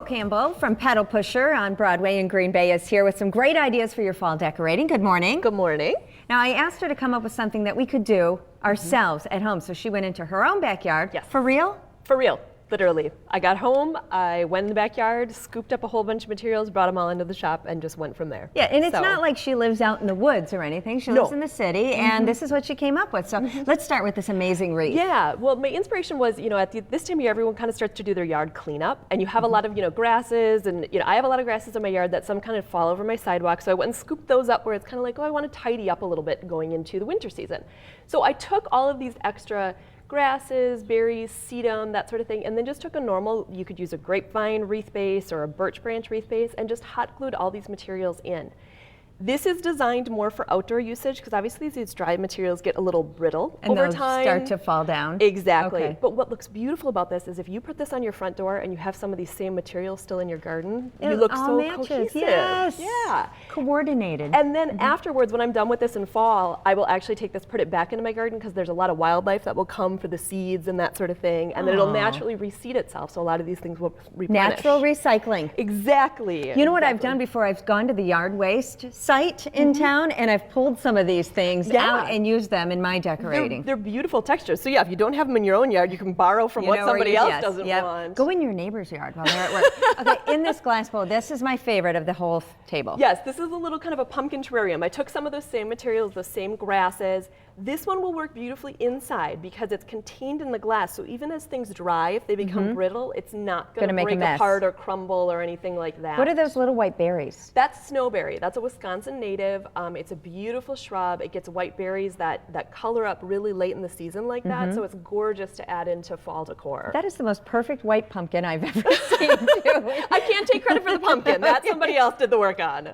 Campbell from Petal Pusher on Broadway in Green Bay is here with some great ideas for your fall decorating. Good morning. Good morning. Now, I asked her to come up with something that we could do ourselves at home. So she went into her own backyard. Yes. For real? For real, literally. I got home, I went in the backyard, scooped up a whole bunch of materials, brought them all into the shop, and just went from there. Yeah, and it's not like she lives out in the woods or anything. She lives in the city, and this is what she came up with. So let's start with this amazing wreath. Yeah, well, my inspiration was, at this time of year, everyone kind of starts to do their yard cleanup, and you have a lot of, grasses, and, I have a lot of grasses in my yard that some kind of fall over my sidewalk, so I went and scooped those up where it's kind of like, oh, I want to tidy up a little bit going into the winter season. So I took all of these extra grasses, berries, sedum, that sort of thing, and then just took a normal, you could use a grapevine wreath base or a birch branch wreath base, and just hot glued all these materials in. This is designed more for outdoor usage because obviously these dry materials get a little brittle and over they'll time. Start to fall down. Exactly. Okay. But what looks beautiful about this is if you put this on your front door and you have some of these same materials still in your garden, you look so cohesive. Yes. Yeah. Coordinated. And then afterwards, when I'm done with this in fall, I will actually take this, put it back into my garden because there's a lot of wildlife that will come for the seeds and that sort of thing, and then it'll naturally reseed itself. So a lot of these things will replenish. Natural recycling. Exactly. You know what I've done before? I've gone to the yard waste site in town, and I've pulled some of these things out and used them in my decorating. They're beautiful textures. So yeah, if you don't have them in your own yard, you can borrow from what somebody else doesn't want. Go in your neighbor's yard while they're at work. Okay, in this glass bowl, this is my favorite of the whole table. Yes, this is a little kind of a pumpkin terrarium. I took some of those same materials, those same grasses. This one will work beautifully inside because it's contained in the glass. So even as things dry, if they become brittle, it's not going to break apart or crumble or anything like that. What are those little white berries? That's snowberry. That's a Wisconsin native. It's a beautiful shrub. It gets white berries that color up really late in the season like that. So it's gorgeous to add into fall decor. That is the most perfect white pumpkin I've ever seen, too. I can't take credit for the pumpkin. That somebody else did the work on.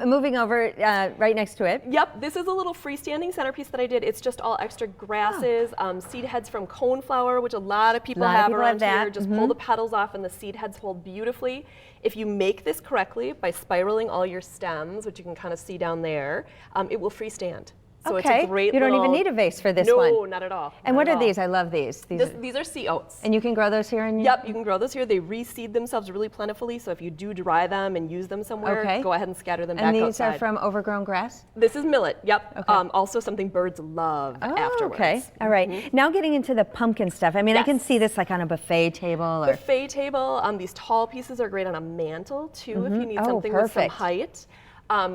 Moving over right next to it. Yep, this is a little freestanding centerpiece that I did. It's just all extra grasses, seed heads from coneflower, which a lot of people have around here. Just pull the petals off and the seed heads hold beautifully. If you make this correctly by spiraling all your stems, which you can kind of see down there, it will freestand. So it's a great you don't even need a vase for this one. No, not at all. And what are these? I love these. These are sea oats. And you can grow those here? Yep, you can grow those here. They reseed themselves really plentifully, so if you do dry them and use them somewhere, go ahead and scatter them back outside. And these are from overgrown grass? This is millet, yep. Okay. Also something birds love afterwards. Okay, all right. Now getting into the pumpkin stuff. I mean, I can see this like on a buffet table. Buffet table, these tall pieces are great on a mantle too, if you need something with some height.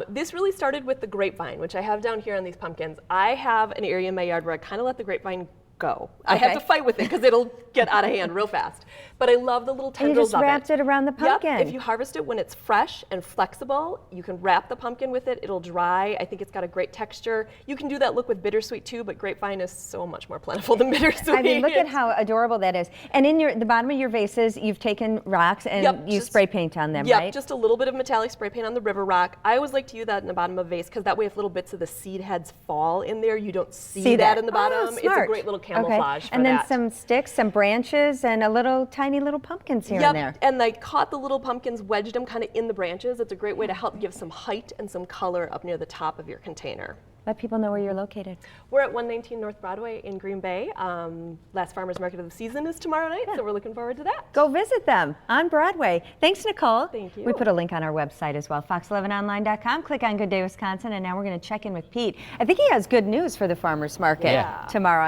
This really started with the grapevine, which I have down here on these pumpkins. I have an area in my yard where I kind of let the grapevine go. I have to fight with it because it'll get out of hand real fast. But I love the little tendrils of it. And you just wrapped it around the pumpkin. Yep. If you harvest it when it's fresh and flexible, you can wrap the pumpkin with it. It'll dry. I think it's got a great texture. You can do that look with bittersweet too, but grapevine is so much more plentiful than bittersweet. I mean, look at how adorable that is. And in the bottom of your vases, you've taken rocks and you spray paint on them, right? Yep, just a little bit of metallic spray paint on the river rock. I always like to use that in the bottom of a vase because that way if little bits of the seed heads fall in there, you don't see that in the bottom. It's a great little camouflage for that. And then some sticks, some branches, and a little tiny little pumpkins here and there. And I caught the little pumpkins, wedged them kind of in the branches. It's a great way to help give some height and some color up near the top of your container. Let people know where you're located. We're at 119 North Broadway in Green Bay. Last Farmers Market of the season is tomorrow night, so we're looking forward to that. Go visit them on Broadway. Thanks, Nichole. Thank you. We put a link on our website as well, fox11online.com. Click on Good Day Wisconsin, and now we're going to check in with Pete. I think he has good news for the Farmers Market tomorrow.